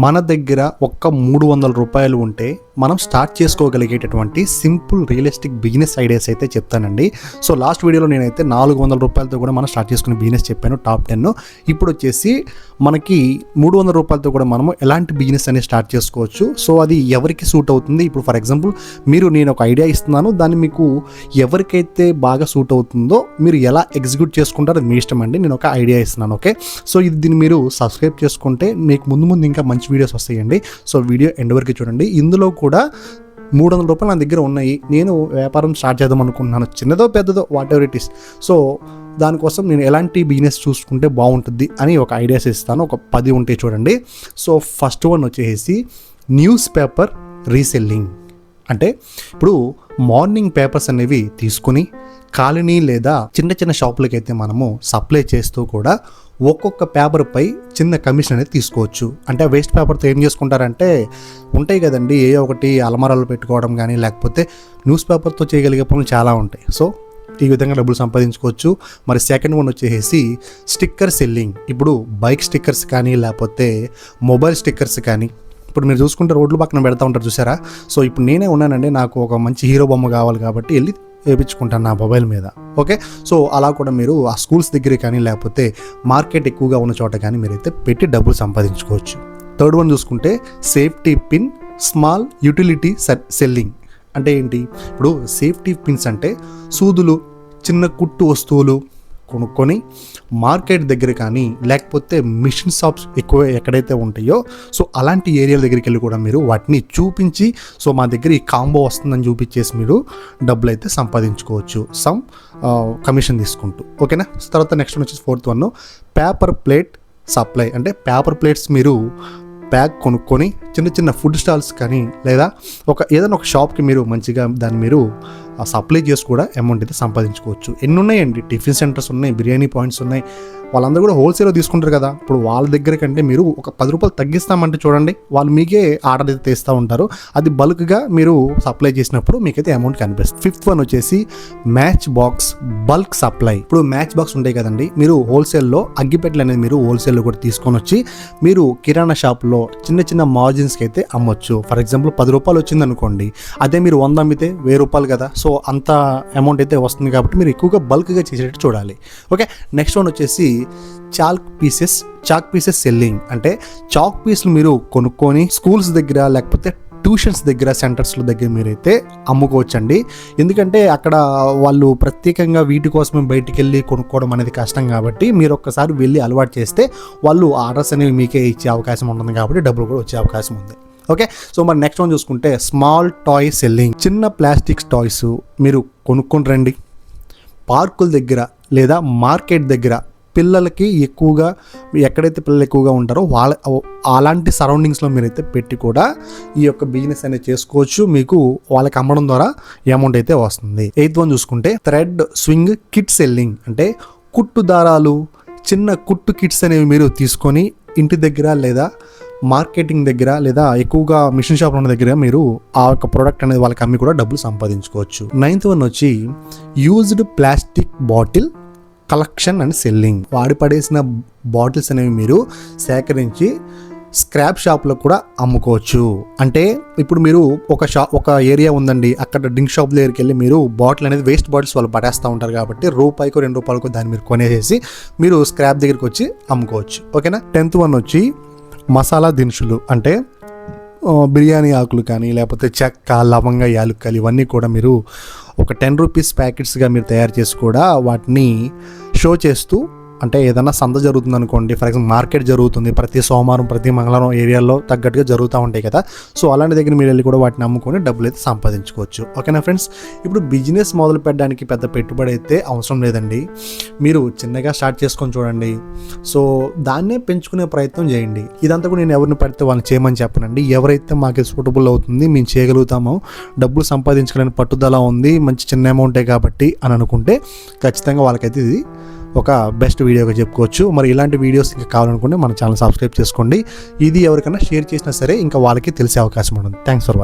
మన దగ్గర ఒక్క 300 రూపాయలు ఉంటే మనం స్టార్ట్ చేసుకోగలిగేటటువంటి సింపుల్ రియలిస్టిక్ బిజినెస్ ఐడియాస్ అయితే చెప్తానండి. సో లాస్ట్ వీడియోలో నేనైతే 400 రూపాయలతో కూడా మనం స్టార్ట్ చేసుకునే బిజినెస్ చెప్పాను, టాప్ 10. ఇప్పుడు వచ్చేసి మనకి 300 రూపాయలతో కూడా మనము ఎలాంటి బిజినెస్ అనేది స్టార్ట్ చేసుకోవచ్చు. సో అది ఎవరికి సూట్ అవుతుంది. ఇప్పుడు ఫర్ ఎగ్జాంపుల్ నేను ఒక ఐడియా ఇస్తున్నాను, దాన్ని మీకు ఎవరికైతే బాగా సూట్ అవుతుందో మీరు ఎలా ఎగ్జిక్యూట్ చేసుకుంటారో అది మీ ఇష్టం అండి. నేను ఒక ఐడియా ఇస్తున్నాను, ఓకే. సో దీన్ని మీరు సబ్స్క్రైబ్ చేసుకుంటే మీకు ముందు ఇంకా మంచి వీడియోస్ వస్తాయండి. సో వీడియో ఎండ్ వరకు చూడండి. ఇందులో కూడా 300 రూపాయలు నా దగ్గర ఉన్నాయి, నేను వ్యాపారం స్టార్ట్ చేద్దాం అనుకుంటున్నాను, చిన్నదో పెద్దదో what ever it is. So దానికోసం నేను ఎలాంటి బిజినెస్ చూసుకుంటే బాగుంటుంది అని ఒక ఐడియాస్ ఇస్తాను. ఒక 10 ఉంటాయి చూడండి. సో ఫస్ట్ వన్ వచ్చేసి న్యూస్ పేపర్ రీసెల్లింగ్. అంటే ఇప్పుడు మార్నింగ్ పేపర్స్ అనేవి తీసుకుని కాలనీ లేదా చిన్న షాపులకి అయితే మనము సప్లై చేస్తూ కూడా ఒక్కొక్క పేపర్పై చిన్న కమిషన్ అనేది తీసుకోవచ్చు. అంటే వేస్ట్ పేపర్తో ఏం చేసుకుంటారంటే ఉంటాయి కదండి, ఏ ఒకటి అలమారాలు పెట్టుకోవడం కానీ లేకపోతే న్యూస్ పేపర్తో చేయగలిగే పనులు చాలా ఉంటాయి. సో ఈ విధంగా డబ్బులు సంపాదించుకోవచ్చు. మరి సెకండ్ వన్ వచ్చేసి స్టిక్కర్ సెల్లింగ్. ఇప్పుడు బైక్ స్టిక్కర్స్ కానీ లేకపోతే మొబైల్ స్టిక్కర్స్ కానీ ఇప్పుడు మీరు చూసుకుంటే రోడ్లు పక్కన పెడతా ఉంటారు చూసారా. సో ఇప్పుడు నేనే ఉన్నానండి, నాకు ఒక మంచి హీరో బొమ్మ కావాలి కాబట్టి వెళ్ళి వేయించుకుంటాను నా మొబైల్ మీద, ఓకే. సో అలా కూడా మీరు ఆ స్కూల్స్ దగ్గర కానీ లేకపోతే మార్కెట్ ఎక్కువగా ఉన్న చోట కానీ మీరైతే పెట్టి డబ్బులు సంపాదించుకోవచ్చు. థర్డ్ వన్ చూసుకుంటే safety pin small utility selling. అంటే ఏంటి, ఇప్పుడు సేఫ్టీ పిన్స్ అంటే సూదులు, చిన్న కుట్టు వస్తువులు కొనుక్కొని మార్కెట్ దగ్గర కానీ లేకపోతే మిషన్ షాప్స్ ఎక్కువ ఎక్కడైతే ఉంటాయో సో అలాంటి ఏరియాల దగ్గరికి వెళ్ళి కూడా మీరు వాటిని చూపించి సో మా దగ్గర ఈ కాంబో వస్తుందని చూపించేసి మీరు డబ్బులు అయితే సంపాదించుకోవచ్చు, సమ్ కమిషన్ తీసుకుంటూ, ఓకేనా. తర్వాత నెక్స్ట్ వచ్చేసి fourth one paper plate supply. అంటే పేపర్ ప్లేట్స్ మీరు బ్యాగ్ కొనుక్కొని చిన్న ఫుడ్ స్టాల్స్ కానీ లేదా ఏదైనా ఒక షాప్కి మీరు మంచిగా దాన్ని మీరు సప్లై చేసి కూడా అమౌంట్ అయితే సంపాదించుకోవచ్చు. ఎన్ని ఉన్నాయండి, టిఫిన్ సెంటర్స్ ఉన్నాయి, బిర్యానీ పాయింట్స్ ఉన్నాయి, వాళ్ళందరూ కూడా హోల్సేల్లో తీసుకుంటారు కదా. ఇప్పుడు వాళ్ళ దగ్గర కంటే మీరు ఒక 10 రూపాయలు తగ్గిస్తామంటే చూడండి, వాళ్ళు మీకే ఆర్డర్ అయితే తెస్తూ ఉంటారు. అది బల్క్గా మీరు సప్లై చేసినప్పుడు మీకైతే అమౌంట్ కనిపిస్తుంది. ఫిఫ్త్ వన్ వచ్చేసి మ్యాచ్ బాక్స్ బల్క్ సప్లై. ఇప్పుడు మ్యాచ్ బాక్స్ ఉంటాయి కదండి, మీరు హోల్సేల్లో అగ్గిపెట్టెలు అనేది మీరు హోల్సేల్లో కూడా తీసుకొని వచ్చి మీరు కిరాణా షాప్లో చిన్న మార్జిన్స్కి అయితే అమ్మొచ్చు. ఫర్ ఎగ్జాంపుల్ 10 రూపాయలు వచ్చింది అనుకోండి, అదే మీరు 100 అమ్మితే 1000 రూపాయలు కదా. సో అంత అమౌంట్ అయితే వస్తుంది కాబట్టి మీరు ఎక్కువగా బల్క్గా చేసేటట్టు చూడాలి, ఓకే. నెక్స్ట్ వన్ వచ్చేసి చాక్ పీసెస్ సెల్లింగ్. అంటే చాక్ పీస్లు మీరు కొనుక్కొని స్కూల్స్ దగ్గర లేకపోతే ట్యూషన్స్ దగ్గర సెంటర్స్ల దగ్గర మీరైతే అమ్ముకోవచ్చండి. ఎందుకంటే అక్కడ వాళ్ళు ప్రత్యేకంగా వీటి కోసమే బయటికి వెళ్ళి కొనుక్కోవడం అనేది కష్టం కాబట్టి మీరు ఒక్కసారి వెళ్ళి అలవాటు చేస్తే వాళ్ళు ఆర్డర్స్ అనేవి మీకే ఇచ్చే అవకాశం ఉంటుంది కాబట్టి డబ్బులు కూడా వచ్చే అవకాశం ఉంది, ఓకే. సో మరి నెక్స్ట్ వన్ చూసుకుంటే స్మాల్ టాయ్ సెల్లింగ్. చిన్న ప్లాస్టిక్స్ టాయ్స్ మీరు కొనుక్కొని రండి, పార్కుల దగ్గర లేదా మార్కెట్ దగ్గర పిల్లలకి ఎక్కువగా ఎక్కడైతే పిల్లలు ఎక్కువగా ఉంటారో అలాంటి సరౌండింగ్స్లో మీరైతే పెట్టి కూడా ఈ యొక్క బిజినెస్ అనేది చేసుకోవచ్చు. మీకు వాళ్ళకి అమ్మడం ద్వారా అమౌంట్ అయితే వస్తుంది. ఎయిత్ వన్ చూసుకుంటే థ్రెడ్ స్వింగ్ కిట్ సెల్లింగ్. అంటే కుట్టు దారాలు, చిన్న కుట్టు కిట్స్ అనేవి మీరు తీసుకొని ఇంటి దగ్గర లేదా మార్కెటింగ్ దగ్గర లేదా ఎక్కువగా మిషన్ షాప్ ఉన్న దగ్గర మీరు ఆ యొక్క ప్రోడక్ట్ అనేది వాళ్ళకి అమ్మి కూడా డబ్బులు సంపాదించుకోవచ్చు. నైన్త్ వన్ వచ్చి used plastic bottle collection and selling. వాడి పడేసిన బాటిల్స్ అనేవి మీరు సేకరించి స్క్రాప్ షాప్లో కూడా అమ్ముకోవచ్చు. అంటే ఇప్పుడు మీరు ఒక ఏరియా ఉందండి, అక్కడ డ్రింక్ షాప్ దగ్గరికి వెళ్ళి మీరు బాటిల్ అనేది వేస్ట్ బాటిల్స్ వాళ్ళు పడేస్తూ ఉంటారు కాబట్టి రూపాయికో 2 రూపాయలకో దాన్ని మీరు కొనేసేసి మీరు స్క్రాప్ దగ్గరికి వచ్చి అమ్ముకోవచ్చు, ఓకేనా. 10th వన్ వచ్చి మసాలా దినుసులు. అంటే బిర్యానీ ఆకులు కానీ లేకపోతే చెక్క, లవంగ, యాలుక్కలు ఇవన్నీ కూడా మీరు ఒక 10 రూపీస్ ప్యాకెట్స్గా మీరు తయారు చేసి కూడా వాటిని షో చేస్తూ, అంటే ఏదైనా సంత జరుగుతుంది అనుకోండి, ఫర్ ఎగ్జాంపుల్ మార్కెట్ జరుగుతుంది ప్రతి సోమవారం ప్రతి మంగళవారం ఏరియాలో తగ్గట్టుగా జరుగుతూ ఉంటాయి కదా. సో అలాంటి దగ్గర మీరు వెళ్ళి కూడా వాటిని అమ్ముకొని డబ్బులు అయితే సంపాదించుకోవచ్చు, ఓకేనా ఫ్రెండ్స్. ఇప్పుడు బిజినెస్ మొదలు పెట్టడానికి పెద్ద పెట్టుబడి అయితే అవసరం లేదండి, మీరు చిన్నగా స్టార్ట్ చేసుకొని చూడండి. సో దాన్నే పెంచుకునే ప్రయత్నం చేయండి. ఇదంతా కూడా నేను ఎవరిని పడితే వాళ్ళని చేయమని చెప్పనండి. ఎవరైతే మాకు సూటబుల్ అవుతుంది, మేము చేయగలుగుతామో, డబ్బులు సంపాదించుకోవడానికి పట్టుదల ఉంది, మంచి చిన్న అమౌంటే కాబట్టి అని అనుకుంటే ఖచ్చితంగా వాళ్ళకైతే ఇది ఒక బెస్ట్ వీడియోగా చెప్పుకోవచ్చు. మరి ఇలాంటి వీడియోస్ ఇంకా కావాలనుకుంటే మన ఛానల్ సబ్స్క్రైబ్ చేసుకోండి. ఇది ఎవరికైనా షేర్ చేసినా సరే ఇంకా వాళ్ళకి తెలిసే అవకాశం ఉంటుంది. Thanks for watching.